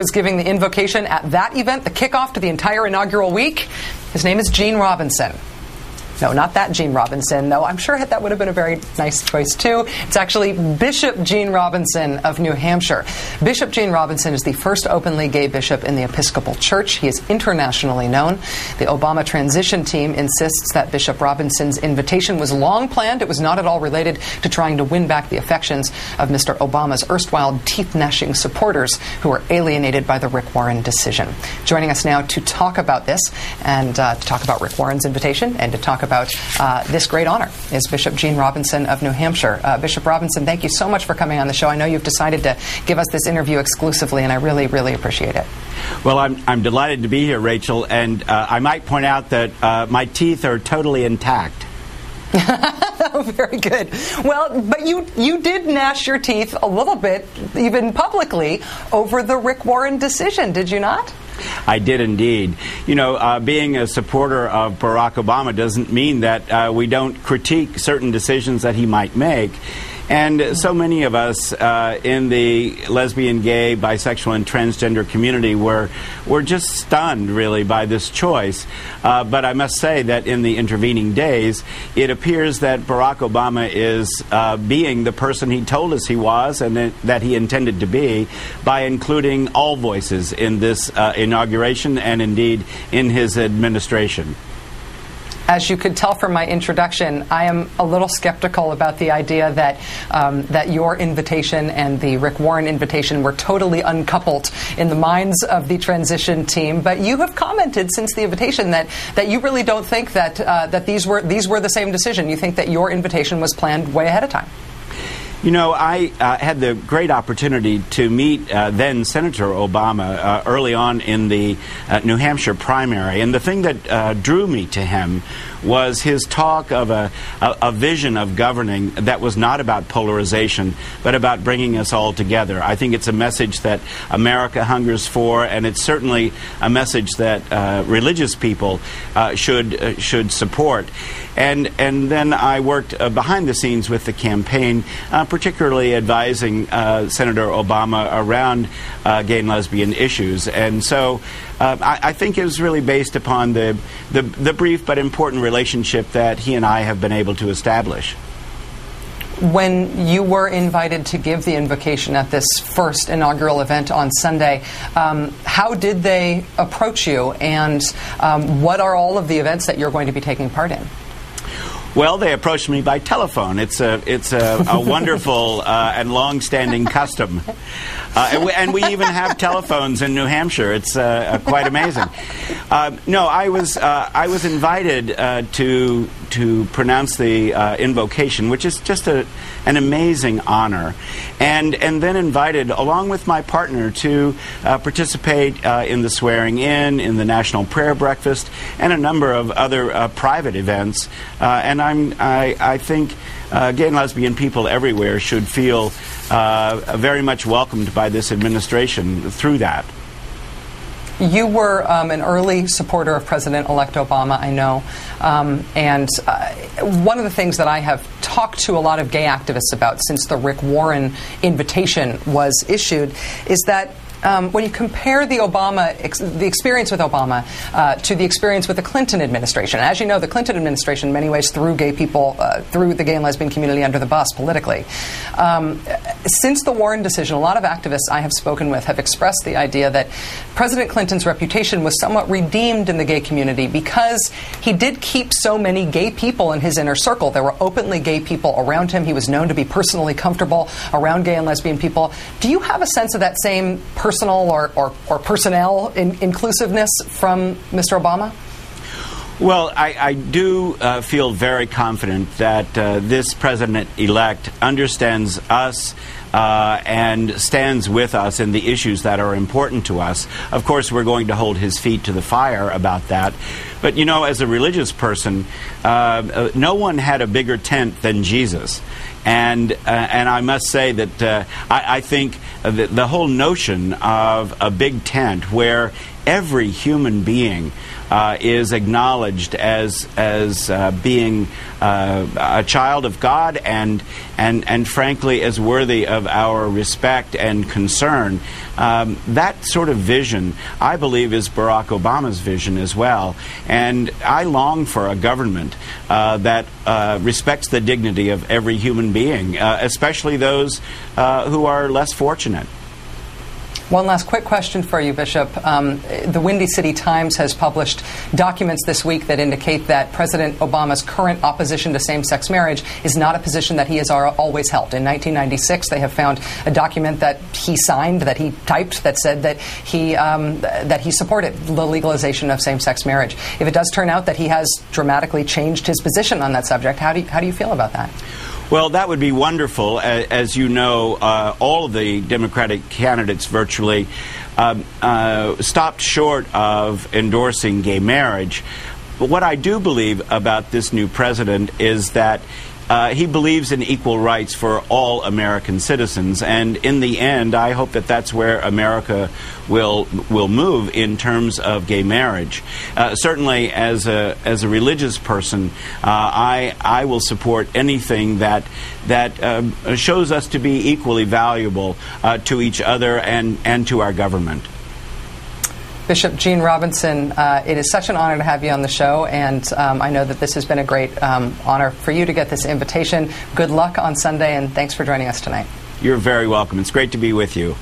is giving the invocation at that event, the kickoff to the entire inaugural week. His name is Gene Robinson. No, not that Gene Robinson, though I'm sure that would have been a very nice choice, too. It's actually Bishop Gene Robinson of New Hampshire. Bishop Gene Robinson is the first openly gay bishop in the Episcopal Church. He is internationally known. The Obama transition team insists that Bishop Robinson's invitation was long planned. It was not at all related to trying to win back the affections of Mr. Obama's erstwhile teeth-gnashing supporters who were alienated by the Rick Warren decision. Joining us now to talk about this and to talk about Rick Warren's invitation and to talk about this great honor is Bishop Gene Robinson of New Hampshire. Bishop Robinson, thank you so much for coming on the show. I know you've decided to give us this interview exclusively, and I really, really appreciate it. Well, I'm delighted to be here, Rachel, and I might point out that my teeth are totally intact. Very good. Well, but you did gnash your teeth a little bit, even publicly, over the Rick Warren decision, did you not? I did indeed. You know, being a supporter of Barack Obama doesn't mean that we don't critique certain decisions that he might make. And so many of us in the lesbian, gay, bisexual, and transgender community were just stunned, really, by this choice. But I must say that in the intervening days, it appears that Barack Obama is being the person he told us he was and that he intended to be by including all voices in this inauguration and indeed in his administration. As you could tell from my introduction, I am a little skeptical about the idea that that your invitation and the Rick Warren invitation were totally uncoupled in the minds of the transition team. But you have commented since the invitation that you really don't think that that these were the same decision. You think that your invitation was planned way ahead of time. You know, I had the great opportunity to meet then Senator Obama early on in the New Hampshire primary, and the thing that drew me to him was his talk of a vision of governing that was not about polarization, but about bringing us all together. I think it's a message that America hungers for, and it's certainly a message that religious people should support. And then I worked behind the scenes with the campaign, particularly advising Senator Obama around gay and lesbian issues. And so I think it was really based upon the brief but important relationship that he and I have been able to establish. When you were invited to give the invocation at this first inaugural event on Sunday, how did they approach you, and what are all of the events that you're going to be taking part in? Well, they approached me by telephone. It's a wonderful and long-standing custom, and we even have telephones in New Hampshire. It's quite amazing. No, I was invited to pronounce the invocation, which is just an amazing honor, and then invited along with my partner to participate in the swearing in the National Prayer Breakfast, and a number of other private events. And I think gay and lesbian people everywhere should feel very much welcomed by this administration through that. You were an early supporter of President-elect Obama, I know, and one of the things that I have talked to a lot of gay activists about since the Rick Warren invitation was issued is that when you compare the experience with Obama to the experience with the Clinton administration, as you know, the Clinton administration in many ways threw gay people, threw the gay and lesbian community under the bus politically. Since the Warren decision, a lot of activists I have spoken with have expressed the idea that President Clinton's reputation was somewhat redeemed in the gay community because he did keep so many gay people in his inner circle. There were openly gay people around him. He was known to be personally comfortable around gay and lesbian people. Do you have a sense of that same personal or personnel inclusiveness from Mr. Obama? Well, I do feel very confident that this president-elect understands us and stands with us in the issues that are important to us. Of course, we're going to hold his feet to the fire about that. But, you know, as a religious person, no one had a bigger tent than Jesus. And I must say that I think the whole notion of a big tent where every human being is acknowledged as being a child of God and frankly as worthy of of our respect and concern. That sort of vision, I believe, is Barack Obama's vision as well. And I long for a government that respects the dignity of every human being, especially those who are less fortunate. One last quick question for you, Bishop. The Windy City Times has published documents this week that indicate that President Obama's current opposition to same-sex marriage is not a position that he has always held. In 1996, they have found a document that he signed, that he typed, that said that he supported the legalization of same-sex marriage. If it does turn out that he has dramatically changed his position on that subject, how do you feel about that? Well, that would be wonderful. As you know, all of the Democratic candidates virtually stopped short of endorsing gay marriage. But what I do believe about this new president is that he believes in equal rights for all American citizens, and in the end, I hope that that's where America will move in terms of gay marriage. Certainly, as a religious person, I will support anything that shows us to be equally valuable to each other and to our government. Bishop Gene Robinson, it is such an honor to have you on the show, and I know that this has been a great honor for you to get this invitation. Good luck on Sunday, and thanks for joining us tonight. You're very welcome. It's great to be with you.